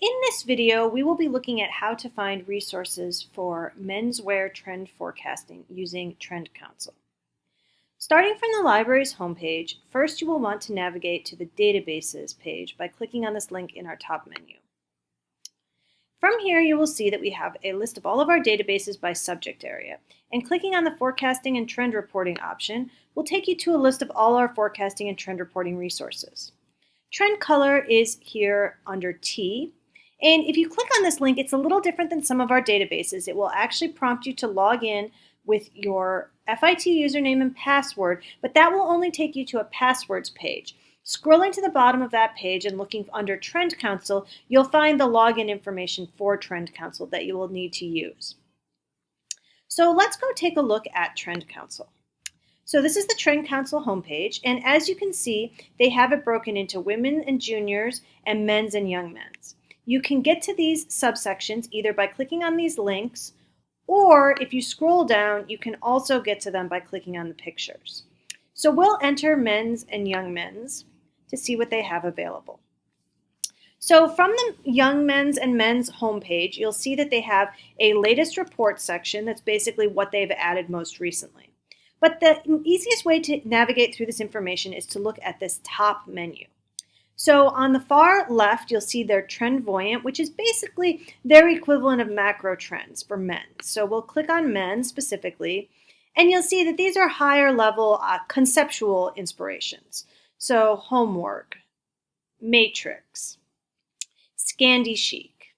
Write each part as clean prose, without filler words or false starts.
In this video, we will be looking at how to find resources for menswear trend forecasting using Trend Council. Starting from the library's homepage, first you will want to navigate to the Databases page by clicking on this link in our top menu. From here, you will see that we have a list of all of our databases by subject area, and clicking on the Forecasting and Trend Reporting option will take you to a list of all our forecasting and trend reporting resources. Trend color is here under T, and if you click on this link, it's a little different than some of our databases. It will actually prompt you to log in with your FIT username and password, but that will only take you to a passwords page. Scrolling to the bottom of that page and looking under Trend Council, you'll find the login information for Trend Council that you will need to use. So let's go take a look at Trend Council. So this is the Trend Council homepage, and as you can see, they have it broken into women and juniors and men's and young men's. You can get to these subsections either by clicking on these links, or if you scroll down, you can also get to them by clicking on the pictures. So we'll enter men's and young men's to see what they have available. So from the young men's and men's homepage, you'll see that they have a latest report section. That's basically what they've added most recently. But the easiest way to navigate through this information is to look at this top menu. So on the far left, you'll see their Trend Voyant, which is basically their equivalent of macro trends for men. So we'll click on men specifically, and you'll see that these are higher level conceptual inspirations. So Homework, Matrix, Scandi Chic.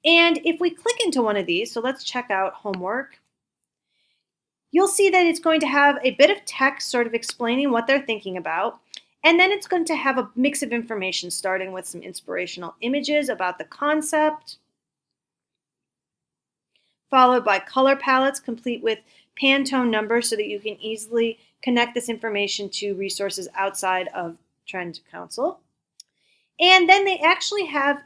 And if we click into one of these, so let's check out Homework, you'll see that it's going to have a bit of text sort of explaining what they're thinking about. And then it's going to have a mix of information starting with some inspirational images about the concept, followed by color palettes complete with Pantone numbers so that you can easily connect this information to resources outside of Trend Council. And then they actually have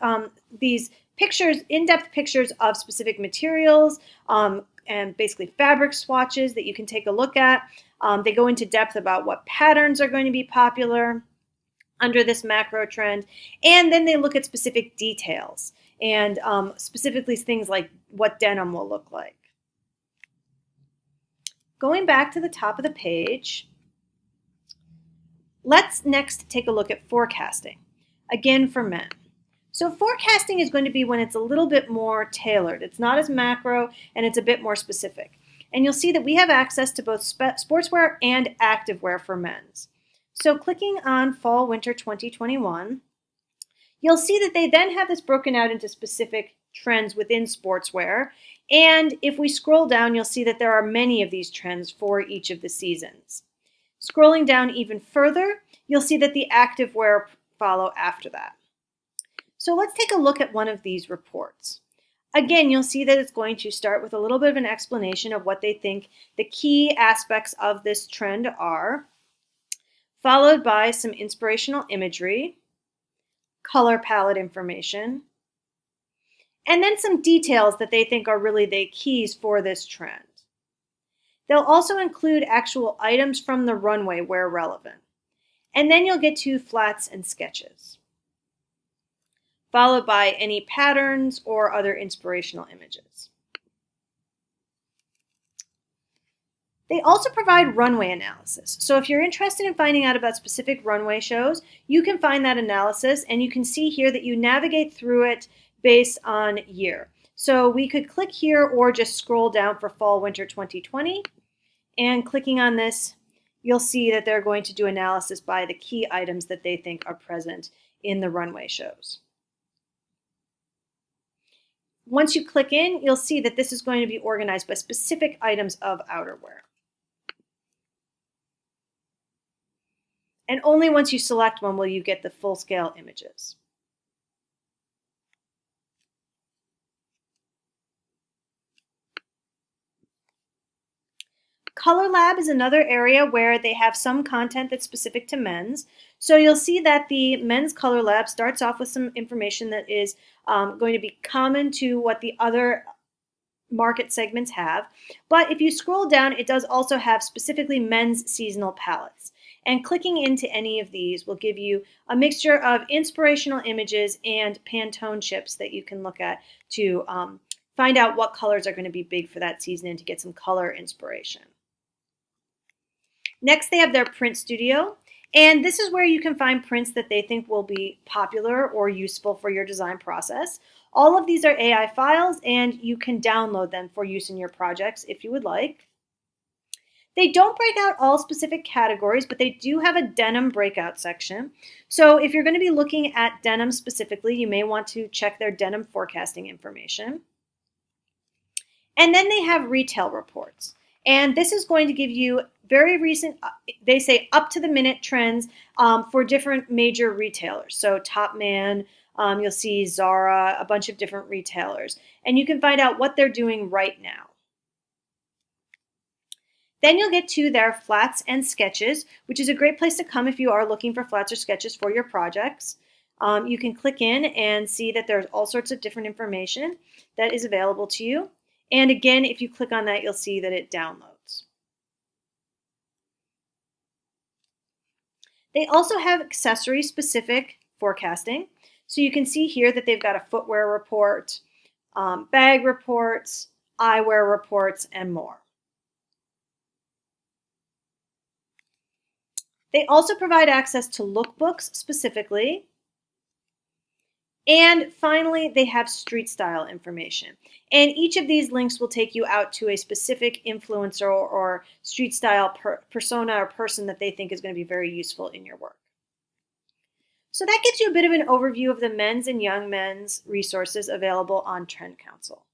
these pictures, in-depth pictures of specific materials, and basically fabric swatches that you can take a look at. They go into depth about what patterns are going to be popular under this macro trend, and then they look at specific details and specifically things like what denim will look like. Going back to the top of the page, let's next take a look at forecasting, again for men. So forecasting is going to be when it's a little bit more tailored. It's not as macro and it's a bit more specific. And you'll see that we have access to both sportswear and activewear for men's. So clicking on Fall Winter 2021, you'll see that they then have this broken out into specific trends within sportswear. And if we scroll down, you'll see that there are many of these trends for each of the seasons. Scrolling down even further, you'll see that the activewear follow after that. So let's take a look at one of these reports. Again, you'll see that it's going to start with a little bit of an explanation of what they think the key aspects of this trend are, followed by some inspirational imagery, color palette information, and then some details that they think are really the keys for this trend. They'll also include actual items from the runway where relevant. And then you'll get to flats and sketches, followed by any patterns or other inspirational images. They also provide runway analysis. So if you're interested in finding out about specific runway shows, you can find that analysis, and you can see here that you navigate through it based on year. So we could click here or just scroll down for Fall Winter 2020, and clicking on this, you'll see that they're going to do analysis by the key items that they think are present in the runway shows. Once you click in, you'll see that this is going to be organized by specific items of outerwear. And only once you select one will you get the full-scale images. Color Lab is another area where they have some content that's specific to men's. So you'll see that the Men's Color Lab starts off with some information that is going to be common to what the other market segments have. But if you scroll down, it does also have specifically men's seasonal palettes. And clicking into any of these will give you a mixture of inspirational images and Pantone chips that you can look at to find out what colors are going to be big for that season and to get some color inspiration. Next, they have their print studio. And this is where you can find prints that they think will be popular or useful for your design process. All of these are AI files, and you can download them for use in your projects if you would like. They don't break out all specific categories, but they do have a denim breakout section. So if you're going to be looking at denim specifically, you may want to check their denim forecasting information. And then they have retail reports. And this is going to give you very recent, they say up to the minute trends for different major retailers. So Topman, you'll see Zara, a bunch of different retailers. And you can find out what they're doing right now. Then you'll get to their flats and sketches, which is a great place to come if you are looking for flats or sketches for your projects. You can click in and see that there's all sorts of different information that is available to you. And again, if you click on that, you'll see that it downloads. They also have accessory-specific forecasting. So you can see here that they've got a footwear report, bag reports, eyewear reports, and more. They also provide access to lookbooks specifically. And finally, they have street style information. And each of these links will take you out to a specific influencer or street style persona or person that they think is going to be very useful in your work. So that gives you a bit of an overview of the men's and young men's resources available on Trend Council.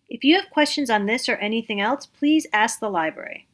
If you have questions on this or anything else, please ask the library.